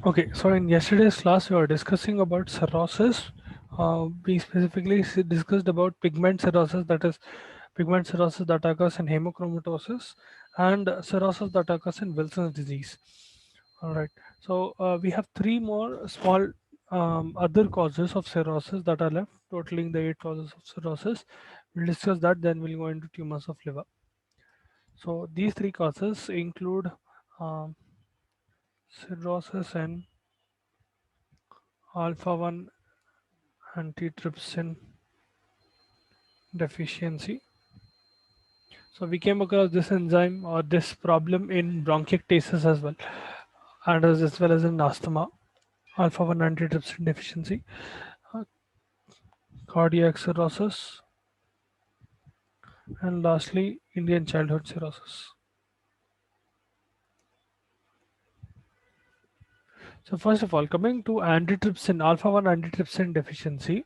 Okay, so in yesterday's class we were discussing about cirrhosis. We specifically discussed about pigment cirrhosis, that is pigment cirrhosis that occurs in hemochromatosis, and cirrhosis that occurs in Wilson's disease. All right, so we have three more small other causes of cirrhosis that are left, totaling the eight causes of cirrhosis. We'll discuss that, then we'll go into tumors of liver. So these three causes include um, cirrhosis and alpha 1 antitrypsin deficiency. So we came across this enzyme or this problem in bronchiectasis as well, and as well as in asthma. Alpha 1 antitrypsin deficiency, uh, cardiac cirrhosis, and lastly, Indian childhood cirrhosis. So first of all, coming to antitrypsin, alpha 1 antitrypsin deficiency,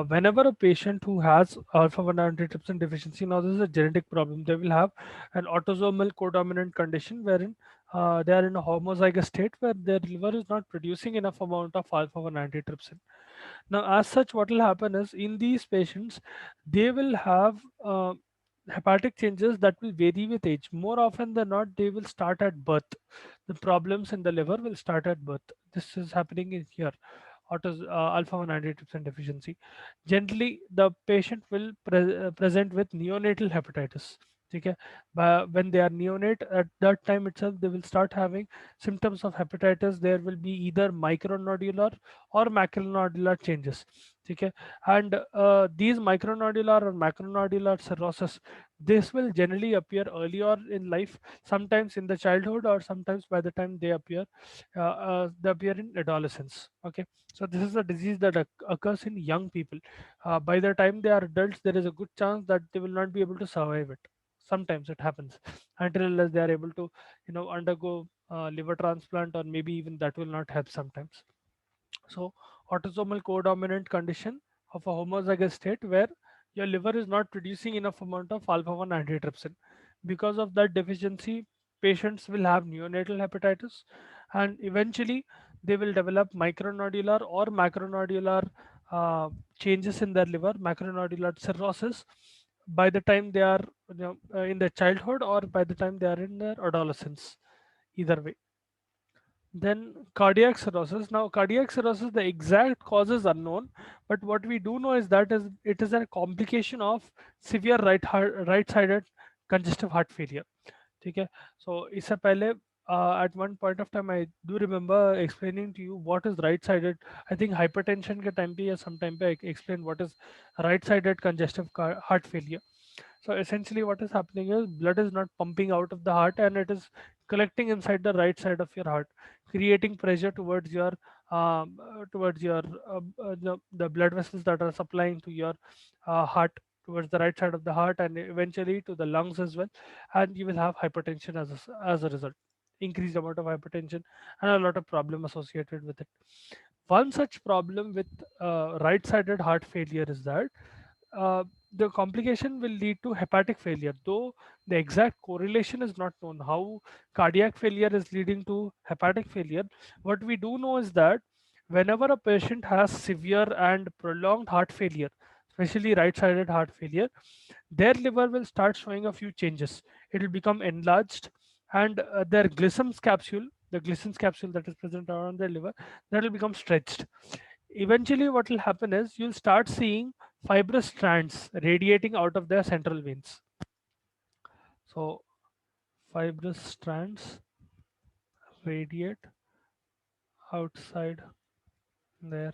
whenever a patient who has alpha 1 antitrypsin deficiency, now this is a genetic problem, they will have an autosomal codominant condition wherein they are in a homozygous state where their liver is not producing enough amount of alpha 1 antitrypsin. Now, as such, what will happen is in these patients, they will have hepatic changes that will vary with age. More often than not, they will start at birth. The problems in the liver will start at birth. This is happening in here. Alpha 1 antitrypsin deficiency. Generally, the patient will present with neonatal hepatitis. Okay, when they are neonate, at that time itself, they will start having symptoms of hepatitis. There will be either micronodular or macronodular changes. Okay, and these micronodular or macronodular cirrhosis, this will generally appear earlier in life, sometimes in the childhood or sometimes by the time they appear in adolescence. Okay, so this is a disease that occurs in young people. By the time they are adults, there is a good chance that they will not be able to survive it. Sometimes it happens until unless they are able to undergo liver transplant, or maybe even that will not help sometimes. So autosomal codominant condition of a homozygous state where your liver is not producing enough amount of alpha 1 antitrypsin. Because of that deficiency, patients will have neonatal hepatitis, and eventually they will develop micronodular or macronodular uh, changes in their liver, macronodular cirrhosis, by the time they are in their childhood or by the time they are in their adolescence, either way. Then cardiac cirrhosis. Now, cardiac cirrhosis, the exact cause is unknown, but what we do know is that is it is a complication of severe right-sided congestive heart failure. Okay, so इससे पहले at one point of time I do remember explaining to you what is right-sided. I think hypertension के time पे या some time पे I explained what is right-sided congestive heart failure. So essentially, what is happening is blood is not pumping out of the heart and it is collecting inside the right side of your heart, creating pressure towards your the blood vessels that are supplying to your heart, towards the right side of the heart, and eventually to the lungs as well. And you will have hypertension as a result, increased amount of hypertension, and a lot of problem associated with it. One such problem with right-sided heart failure is that the complication will lead to hepatic failure, though the exact correlation is not known how cardiac failure is leading to hepatic failure. What we do know is that whenever a patient has severe and prolonged heart failure, especially right-sided heart failure, their liver will start showing a few changes. It will become enlarged, and their glycem's capsule, the glycem's capsule that is present around their liver, that will become stretched. Eventually, what will happen is you'll start seeing fibrous strands radiating out of their central veins. So, fibrous strands radiate outside their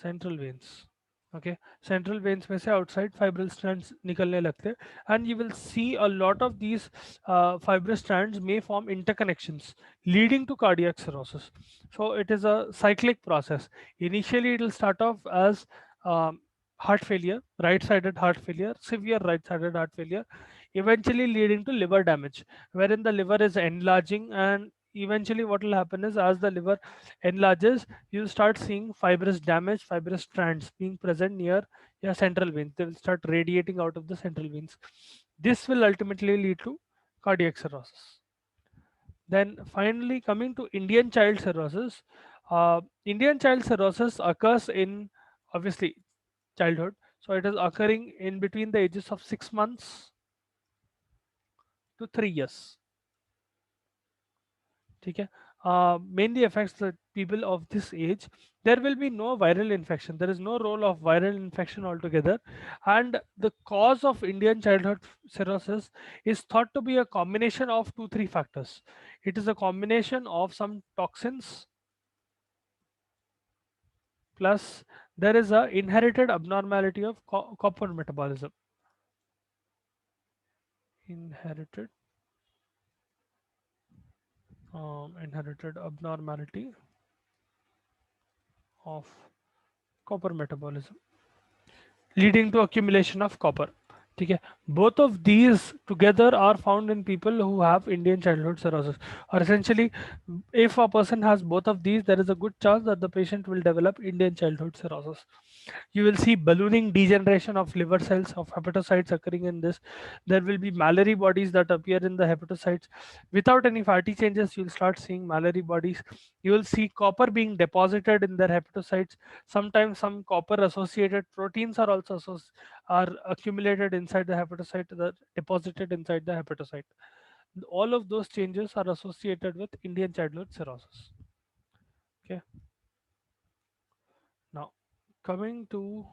central veins. Okay, central veins में से outside fibrous strands निकलने लगते हैं, and you will see a lot of these fibrous strands may form interconnections leading to cardiac cirrhosis. So it is a cyclic process. Initially it will start off as heart failure, right-sided heart failure, severe right-sided heart failure, eventually leading to liver damage, wherein the liver is enlarging, and eventually what will happen is as the liver enlarges, you start seeing fibrous damage, fibrous strands being present near your central veins. They will start radiating out of the central veins. This will ultimately lead to cardiac cirrhosis. Then finally coming to Indian child cirrhosis. Indian child cirrhosis occurs in obviously childhood. So it is occurring in between the ages of 6 months to 3 years. Okay. Mainly affects the people of this age. There will be no viral infection. There is no role of viral infection altogether. And the cause of Indian childhood cirrhosis is thought to be a combination of two, three factors. It is a combination of some toxins plus there is a inherited abnormality of copper metabolism. Inherited inherited abnormality of copper metabolism leading to accumulation of copper. ठीक है, both of these together are found in people who have Indian childhood cirrhosis, or essentially if a person has both of these there is a good chance that the patient will develop Indian childhood cirrhosis. You will see ballooning degeneration of liver cells of hepatocytes occurring in this. There will be Mallory bodies that appear in the hepatocytes without any fatty changes. You'll start seeing Mallory bodies. You will see copper being deposited in their hepatocytes. Sometimes some copper associated proteins are also are accumulated inside the hepatocyte, deposited inside the hepatocyte. All of those changes are associated with Indian childhood cirrhosis. Okay, now coming to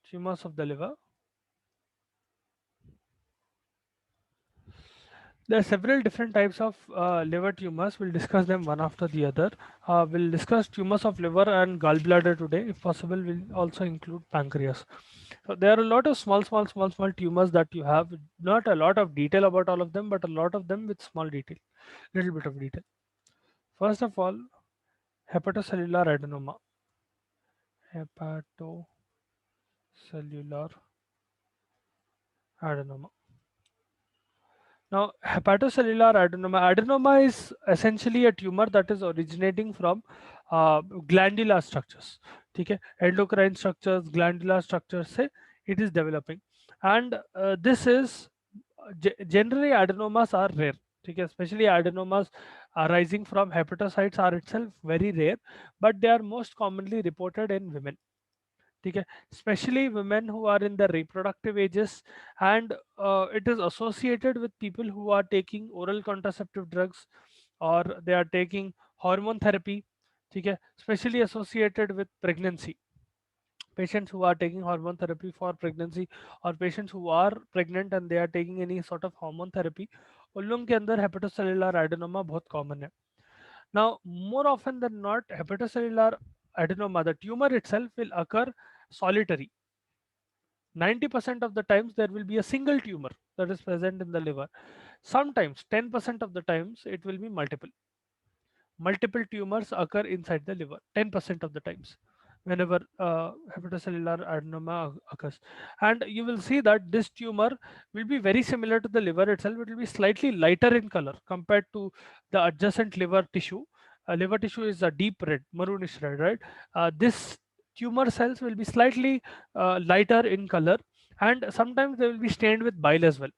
tumors of the liver. There are several different types of liver tumors. We'll discuss them one after the other. We'll discuss tumors of liver and gallbladder today. If possible, we'll also include pancreas. So there are a lot of small tumors that you have. Not a lot of detail about all of them, but a lot of them with small detail, little bit of detail. First of all, hepatocellular adenoma. Hepatocellular adenoma. Now, hepatocellular adenoma is essentially a tumor that is originating from glandular structures. Okay, endocrine structures, glandular structures, say it is developing, and this is generally adenomas are rare. Okay, especially adenomas arising from hepatocytes are itself very rare, but they are most commonly reported in women. ठीक है, especially women who are in the reproductive ages, and it is associated with people who are taking oral contraceptive drugs or they are taking hormone therapy. ठीक है, especially associated with pregnancy. Patients who are taking hormone therapy for pregnancy or patients who are pregnant and they are taking any sort of hormone therapy, उन लोगों के अंदर hepatocellular adenoma बहुत common है. Now, more often than not, hepatocellular adenoma, the tumor itself will occur solitary. 90% of the times there will be a single tumor that is present in the liver. Sometimes 10% of the times it will be multiple tumors occur inside the liver 10% of the times whenever hepatocellular adenoma occurs. And you will see that this tumor will be very similar to the liver itself. It will be slightly lighter in color compared to the adjacent liver tissue. Liver tissue is a deep red, maroonish red, right? This tumor cells will be slightly lighter in color, and sometimes they will be stained with bile as well,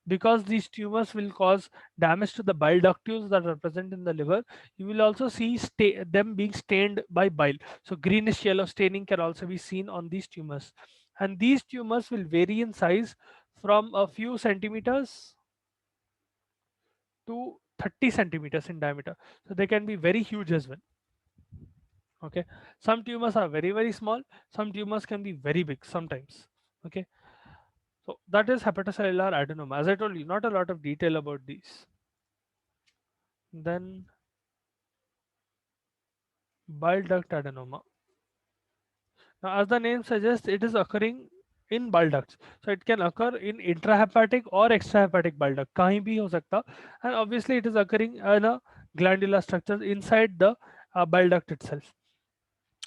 because these tumors will cause damage to the bile ducts that are present in the liver. You will also see them being stained by bile. So greenish yellow staining can also be seen on these tumors. And these tumors will vary in size from a few centimeters to 30 centimeters in diameter. So they can be very huge as well. Okay. Some tumors are very, very small. Some tumors can be very big sometimes. Okay. So that is hepatocellular adenoma. As I told you, not a lot of detail about these. Then bile duct adenoma. Now, as the name suggests, it is occurring in bile ducts. So it can occur in intrahepatic or extrahepatic bile duct. कहीं भी हो सकता. And obviously it is occurring in a glandular structure inside the bile duct itself.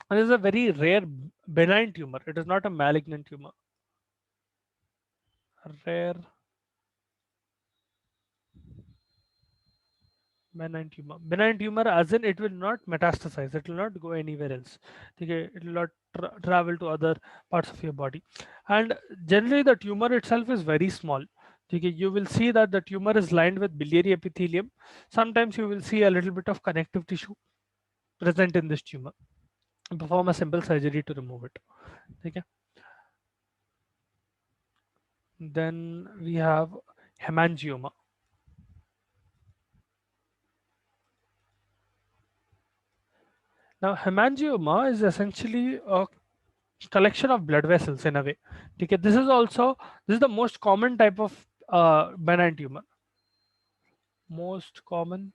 And it is a very rare benign tumor. It is not a malignant tumor. Rare benign tumor. Benign tumor as in it will not metastasize. It will not go anywhere else. Okay, it will not travel to other parts of your body. And generally the tumor itself is very small. Okay, you will see that the tumor is lined with biliary epithelium. Sometimes you will see a little bit of connective tissue present in this tumor. Perform a simple surgery to remove it. Okay. Then we have hemangioma. Now, hemangioma is essentially a collection of blood vessels in a way. Okay, this is the most common type of benign tumor. Most common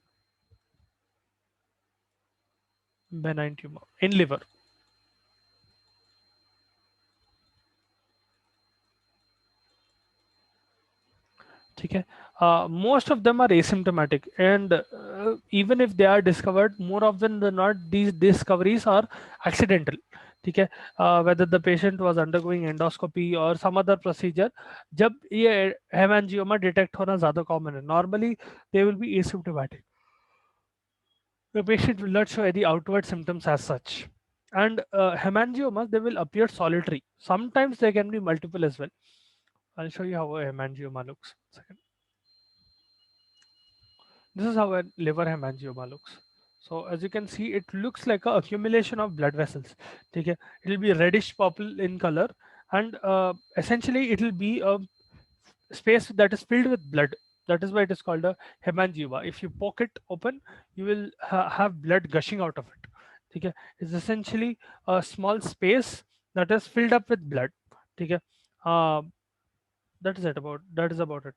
benign tumor in liver. Okay. Most of them are asymptomatic, and even if they are discovered, more often than not, these discoveries are accidental. ठीक है, whether the patient was undergoing endoscopy or some other procedure, जब ये hemangioma detect होना ज़्यादा common है, normally they will be asymptomatic. The patient will not show any outward symptoms as such. And hemangiomas, they will appear solitary. Sometimes they can be multiple as well. I'll show you how a hemangioma looks. Second. This is how a liver hemangioma looks. So as you can see, it looks like a accumulation of blood vessels. Okay, it will be reddish purple in color, and essentially it will be a space that is filled with blood. That is why it is called a hemangioma. If you poke it open, you will have blood gushing out of it. Okay, it's essentially a small space that is filled up with blood. Okay, uh, that is about it.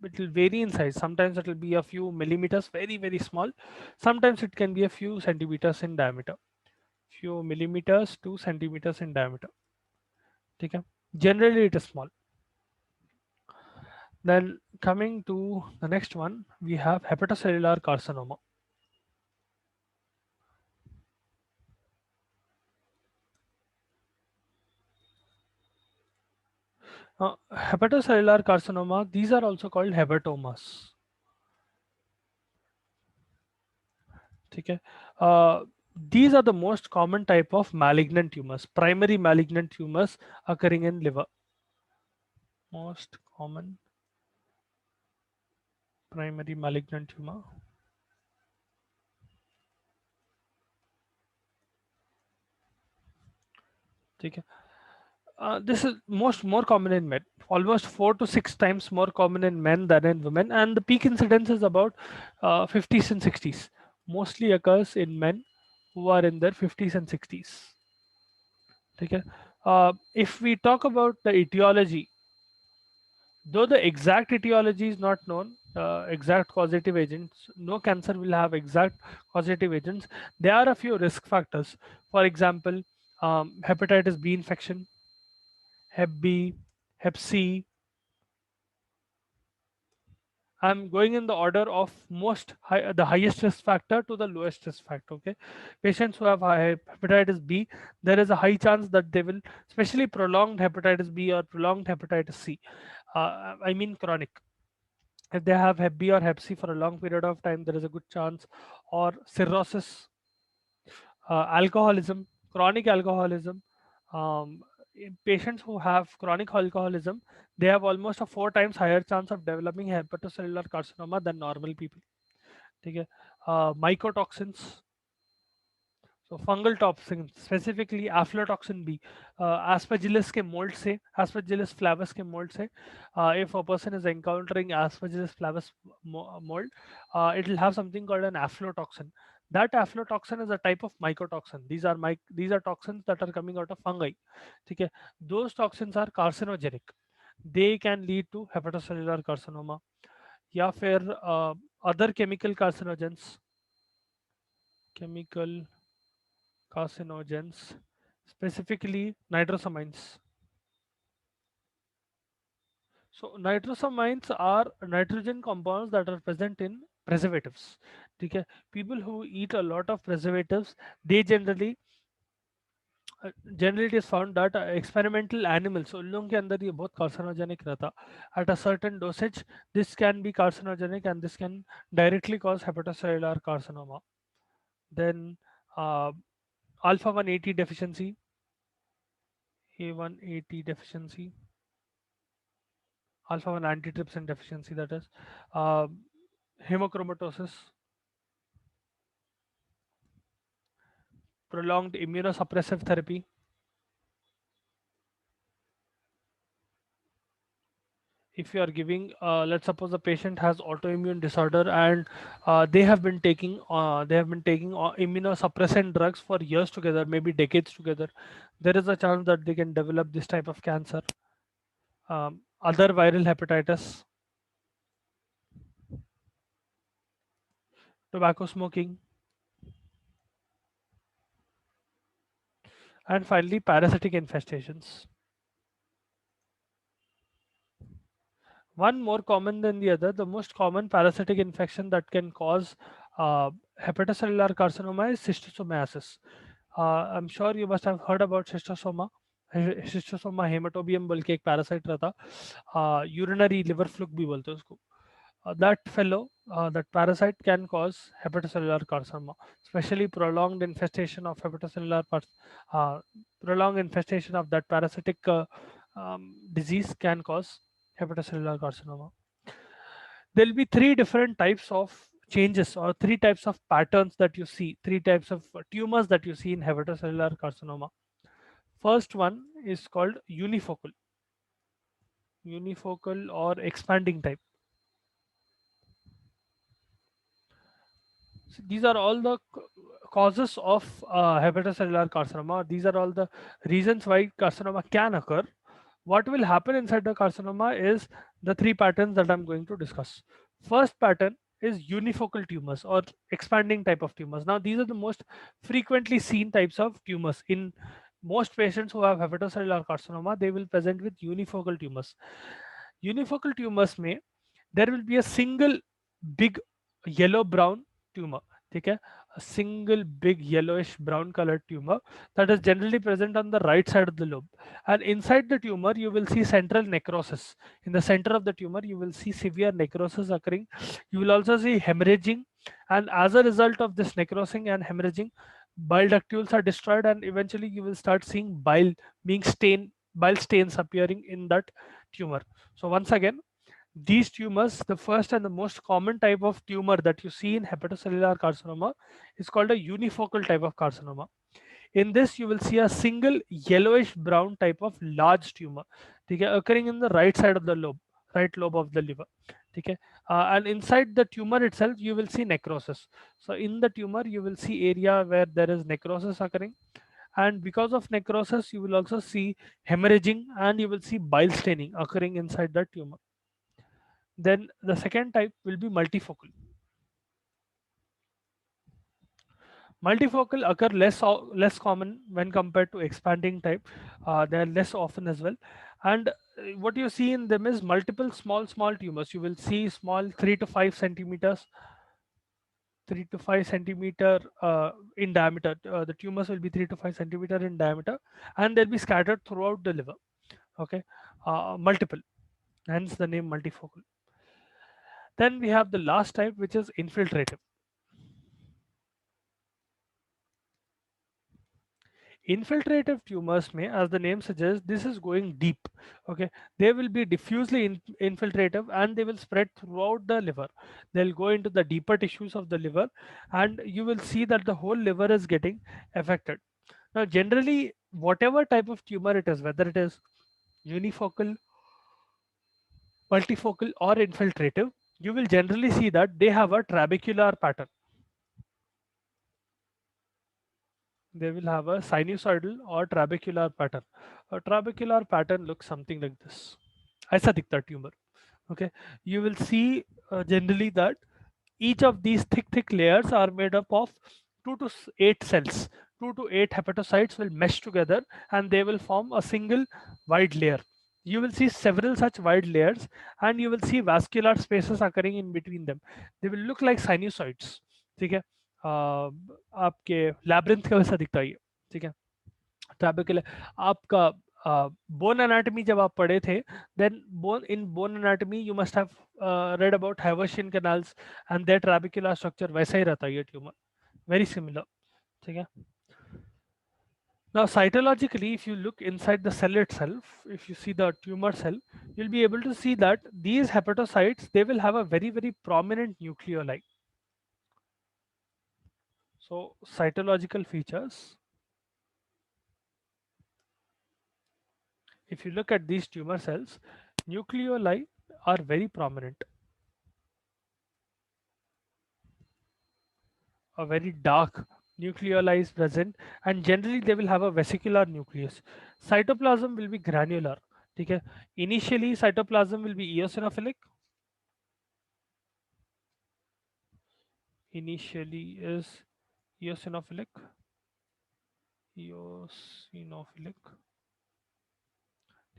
It will vary in size. Sometimes it will be a few millimeters, very small. Sometimes it can be a few centimeters in diameter, few millimeters to centimeters in diameter. Okay, generally it is small. Then coming to the next one, we have hepatocellular carcinoma. Hepatocellular carcinoma, these are also called hepatomas. Okay. These are the most common type of malignant tumors, primary malignant tumors occurring in liver. Most common primary malignant tumor. Okay. This is more common in men, almost 4 to 6 times more common in men than in women, and the peak incidence is about 50s and 60s. Mostly occurs in men who are in their 50s and 60s. Okay. If we talk about the etiology, though the exact etiology is not known, exact causative agents, no cancer will have exact causative agents. There are a few risk factors. For example, hepatitis B infection, Hep B, Hep C. I'm going in the order of the highest risk factor to the lowest risk factor. Okay, patients who have hepatitis B, there is a high chance that they will, especially prolonged hepatitis B or prolonged hepatitis C. I mean chronic. If they have Hep B or Hep C for a long period of time, there is a good chance, or cirrhosis, alcoholism, chronic alcoholism. In patients who have chronic alcoholism, they have almost a 4 times higher chance of developing hepatocellular carcinoma than normal people. Okay. Mycotoxins, so fungal toxins, specifically aflatoxin B, aspergillus के mold से, aspergillus flavus के mold से, if a person is encountering aspergillus flavus mold, it will have something called an aflatoxin. That aflatoxin is a type of mycotoxin. These are toxins that are coming out of fungi. ठीक है, those toxins are carcinogenic. They can lead to hepatocellular carcinoma. या फिर other chemical carcinogens, chemical carcinogens, specifically nitrosamines. So nitrosamines are nitrogen compounds that are present in preservatives. Okay, people who eat a lot of preservatives, they generally it is found that experimental animals, उन लोगों के अंदर ये बहुत carcinogenic रहता. At a certain dosage, this can be carcinogenic and this can directly cause hepatocellular carcinoma. Then uh, alpha 180 deficiency, A180 deficiency, alpha 1 antitrypsin deficiency, that is uh, hemochromatosis, prolonged immunosuppressive therapy. If you are giving, let's suppose the patient has autoimmune disorder and they have been taking immunosuppressant drugs for years together, maybe decades together, there is a chance that they can develop this type of cancer. Other viral hepatitis, tobacco smoking, and finally parasitic infestations. One more common than the other. The most common parasitic infection that can cause uh, hepatocellular carcinoma is schistosomiasis. I'm sure you must have heard about schistosoma. Schistosoma hematobium बोल के एक parasite रहता, urinary liver fluke भी बोलते हैं उसको. That fellow, that parasite can cause hepatocellular carcinoma, especially uh, prolonged infestation of that parasitic disease can cause hepatocellular carcinoma. There will be three different types of changes or three types of patterns that you see, three types of tumors that you see in hepatocellular carcinoma. First one is called unifocal or expanding type. So these are all the causes of hepatocellular carcinoma. These are all the reasons why carcinoma can occur. What will happen inside the carcinoma is the three patterns that I'm going to discuss. First pattern is unifocal tumors or expanding type of tumors. Now, these are the most frequently seen types of tumors. In most patients who have hepatocellular carcinoma, they will present with unifocal tumors. Unifocal tumors may there will be a single big yellow brown tumor. Okay, a single big yellowish brown colored tumor that is generally present on the right side of the lobe, and inside the tumor you will see central necrosis. In the center of the tumor you will see severe necrosis occurring. You will also see hemorrhaging, and as a result of this necrosing and hemorrhaging, bile ductules are destroyed, and eventually you will start seeing bile stains appearing in that tumor. So once again, these tumors, the first and the most common type of tumor that you see in hepatocellular carcinoma is called a unifocal type of carcinoma. In this, you will see a single yellowish brown type of large tumor, okay, occurring in the right side of the lobe, right lobe of the liver. Okay, and inside the tumor itself, you will see necrosis. So in the tumor, you will see area where there is necrosis occurring, and because of necrosis, you will also see hemorrhaging, and you will see bile staining occurring inside the tumor. Then the second type will be multifocal. Multifocal occur less common when compared to expanding type. They are less often as well. And what you see in them is multiple small tumors. You will see small 3 to 5 centimeters, 3 to 5 centimeter in diameter. The tumors will be 3 to 5 centimeter in diameter, and they'll be scattered throughout the liver. Okay, multiple. Hence the name multifocal. Then we have the last type, which is infiltrative. Infiltrative tumors may, as the name suggests, this is going deep. Okay, they will be diffusely infiltrative and they will spread throughout the liver. They'll go into the deeper tissues of the liver, and you will see that the whole liver is getting affected. Now, generally, whatever type of tumor it is, whether it is unifocal, multifocal, or infiltrative, you will generally see that they have a trabecular pattern. They will have a sinusoidal or trabecular pattern. A trabecular pattern looks something like this. ऐसा दिखता है tumor. Okay, you will see generally that each of these thick layers are made up of 2 to 8 cells. 2 to 8 hepatocytes will mesh together and they will form a single wide layer. You will see several such wide layers, and you will see vascular spaces occurring in between them. They will look like sinusoids. ठीक है, आपके labyrinth का वैसा दिखता है ये. ठीक है, ट्रैबेकुलर आपका बोन एनाटमी जब आप पढ़े थे, then bone anatomy you must have read about Haversian canals and their trabecular structure. वैसा ही रहता है ये ट्यूमर, very similar. ठीक है, Now, cytologically, if you look inside the cell itself, if you see the tumor cell, you'll be able to see that these hepatocytes, they will have a very, very prominent nucleoli. So, cytological features, if you look at these tumor cells, nucleoli are very prominent, a very dark nucleoli is present, and generally they will have a vesicular nucleus. Cytoplasm will be granular. Okay? Initially, cytoplasm will be eosinophilic. Initially is eosinophilic. Eosinophilic.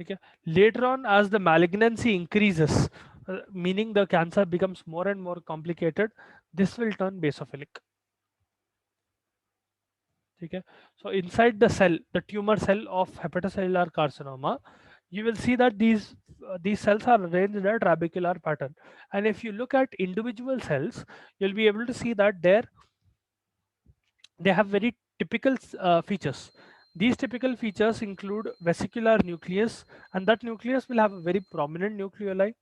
Okay. Later on, as the malignancy increases, meaning the cancer becomes more and more complicated, this will turn basophilic. Okay. So inside the cell, the tumor cell of hepatocellular carcinoma, you will see that these cells are arranged in a trabecular pattern. And if you look at individual cells, you'll be able to see that they have very typical features. These typical features include vesicular nucleus, and that nucleus will have a very prominent nucleoli.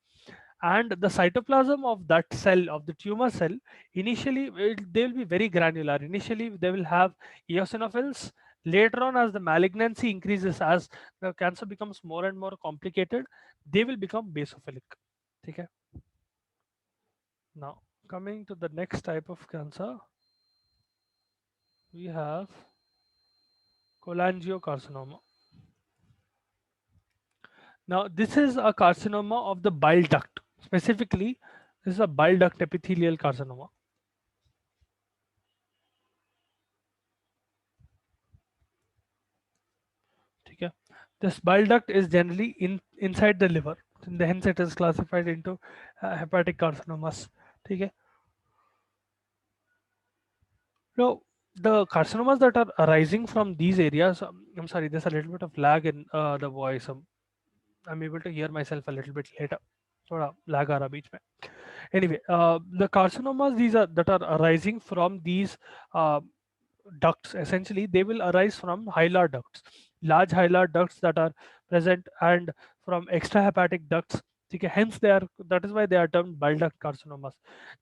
And the cytoplasm of that cell, of the tumor cell, initially they will be very granular. Initially, they will have eosinophils. Later on, as the malignancy increases, as the cancer becomes more and more complicated, they will become basophilic. Okay. Now, coming to the next type of cancer, we have cholangiocarcinoma. Now, this is a carcinoma of the bile duct. Specifically, this is a bile duct epithelial carcinoma. Okay. This bile duct is generally inside the liver. And hence, it is classified into hepatic carcinomas. Okay. Now, the carcinomas that are arising from these areas, I'm sorry, there's a little bit of lag in the voice. I'm able to hear myself a little bit later. थोड़ा lag आ रहा बीच में. Anyway, the carcinomas these are that are arising from these uh, ducts, essentially they will arise from hilar ducts, large hilar ducts that are present, and from extrahepatic ducts. Okay, hence they are, that is why they are termed bile duct carcinomas.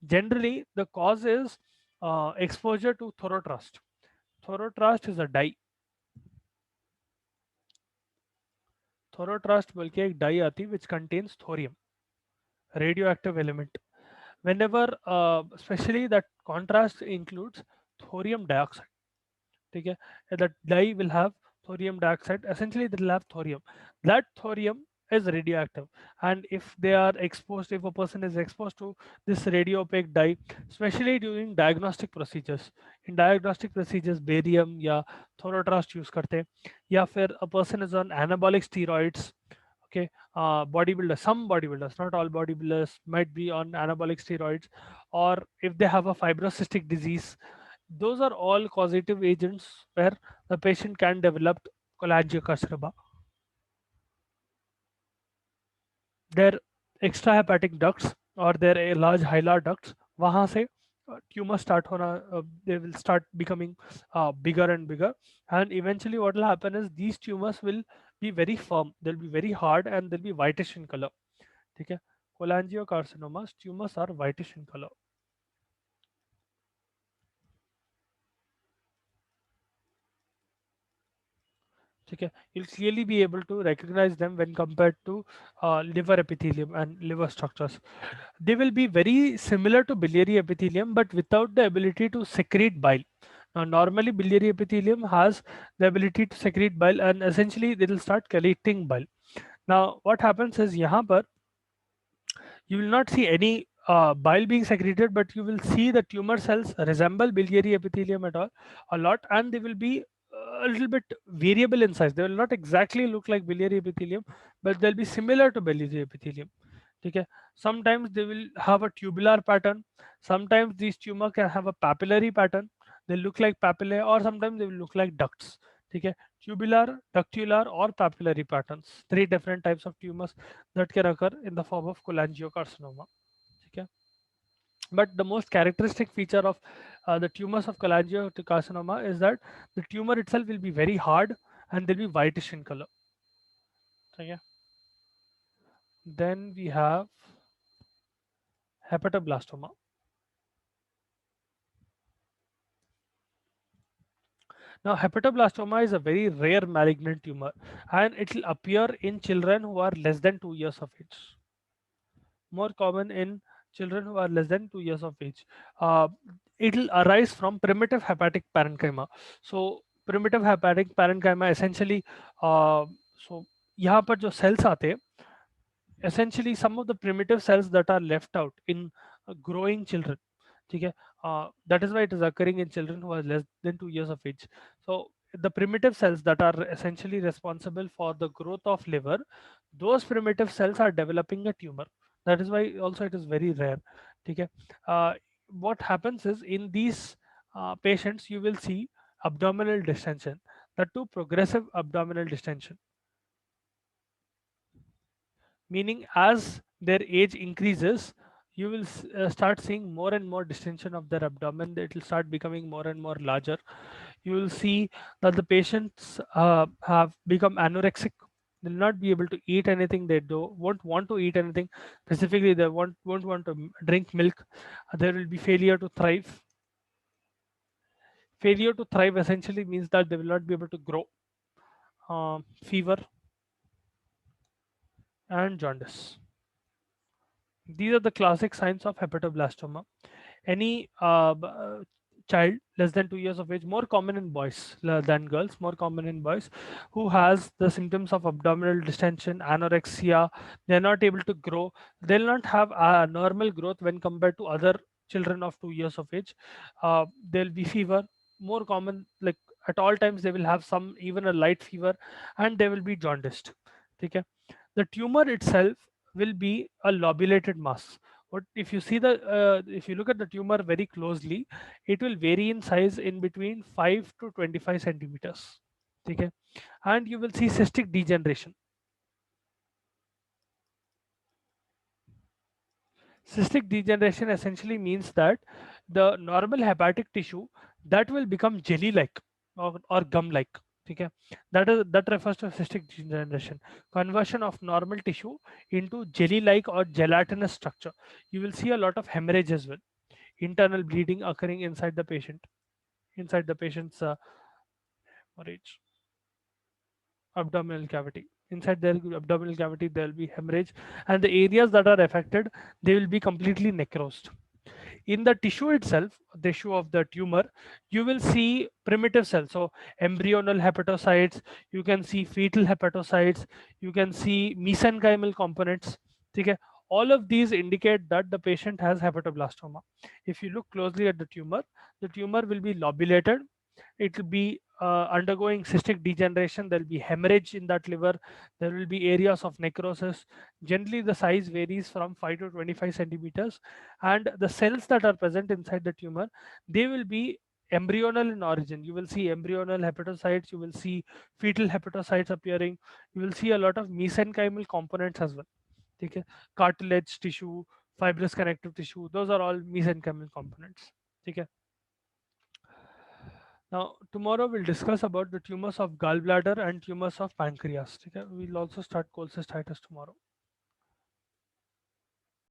Generally, the cause is exposure to thorotrust. Thorotrust is a dye. थोरोट्रस्ट बोल के एक die आती which contains thorium, radioactive element. Whenever especially that contrast includes thorium dioxide. ठीक है, that dye will have thorium dioxide. Essentially, they will have thorium. That thorium is radioactive, and if they are exposed, if a person is exposed to this radio opaque dye, especially during diagnostic procedures, in diagnostic procedures, barium या thorotrust use करते हैं, या फिर a person is on anabolic steroids. Okay, bodybuilders, some bodybuilders, not all bodybuilders, might be on anabolic steroids, or if they have a fibrocystic disease, those are all causative agents where the patient can develop cholangiocarcinoma. Their extrahepatic ducts or their large hilar ducts, वहाँ से tumor start होना, they will start becoming bigger and bigger, and eventually what will happen is these tumors will be very firm, they'll be very hard, and they'll be whitish in color. ठीक है, cholangiocarcinomas tumors are whitish in color. Okay, you'll clearly be able to recognize them when compared to liver epithelium and liver structures. They will be very similar to biliary epithelium, but without the ability to secrete bile. Now, normally biliary epithelium has the ability to secrete bile, and essentially they will start collecting bile. Now, what happens is यहाँ पर you will not see any bile being secreted, but you will see the tumor cells resemble biliary epithelium at all a lot, and they will be a little bit variable in size. They will not exactly look like biliary epithelium, but they'll be similar to biliary epithelium. Okay. Sometimes they will have a tubular pattern. Sometimes these tumor can have a papillary pattern. They look like papillae, or sometimes they will look like ducts. Okay. Tubular, ductular, or papillary patterns. Three different types of tumors that can occur in the form of cholangiocarcinoma. Okay. But the most characteristic feature of the tumors of cholangiocarcinoma is that the tumor itself will be very hard and they'll be whitish in color. So yeah. Then we have hepatoblastoma. Now, hepatoblastoma is a very rare malignant tumor and it will appear in children who are less than 2 years of age. More common in children who are less than 2 years of age. Uh, it will arise from primitive hepatic parenchyma. So, primitive hepatic parenchyma essentially, so यहाँ पर जो cells आते हैं, essentially some of the primitive cells that are left out in growing children. Okay, that is why it is occurring in children who are less than 2 years of age. So the primitive cells that are essentially responsible for the growth of liver, those primitive cells are developing a tumor. That is why also it is very rare. Okay, what happens is in these patients you will see abdominal distension, that too progressive abdominal distension, meaning as their age increases you will start seeing more and more distension of their abdomen. It will start becoming more and more larger. You will see that the patients have become anorexic. They'll not be able to eat anything. They won't want to eat anything. Specifically, they won't want to drink milk. There will be failure to thrive. Failure to thrive essentially means that they will not be able to grow. Fever and jaundice. These are the classic signs of hepatoblastoma. Any child less than 2 years of age, more common in boys than girls, more common in boys, who has the symptoms of abdominal distension, anorexia, they're not able to grow, they'll not have a normal growth when compared to other children of 2 years of age. There'll be fever, more common, like at all times they will have some, even a light fever, and they will be jaundiced. Okay. The tumor itself will be a lobulated mass. What if you see the if you look at the tumor very closely, it will vary in size in between 5 to 25 centimeters. Okay, and you will see cystic degeneration. Cystic degeneration essentially means that the normal hepatic tissue that will become jelly-like or gum-like. Okay, that refers to cystic degeneration, conversion of normal tissue into jelly-like or gelatinous structure. You will see a lot of hemorrhage as well, internal bleeding occurring inside the patient's hemorrhage, abdominal cavity. Inside their abdominal cavity, there will be hemorrhage, and the areas that are affected, they will be completely necrosed. In the tissue itself, the tissue of the tumor, you will see primitive cells. So embryonal hepatocytes, you can see fetal hepatocytes, you can see mesenchymal components. Okay, all of these indicate that the patient has hepatoblastoma. If you look closely at the tumor will be lobulated. It will be undergoing cystic degeneration. There will be hemorrhage in that liver. There will be areas of necrosis. Generally the size varies from 5 to 25 centimeters, and the cells that are present inside the tumor, they will be embryonal in origin. You will see embryonal hepatocytes, you will see fetal hepatocytes appearing, you will see a lot of mesenchymal components as well. Okay, cartilage tissue, fibrous connective tissue, those are all mesenchymal components. Okay. Now, tomorrow we'll discuss about the tumors of gallbladder and tumors of pancreas. Okay? We'll also start cholecystitis tomorrow.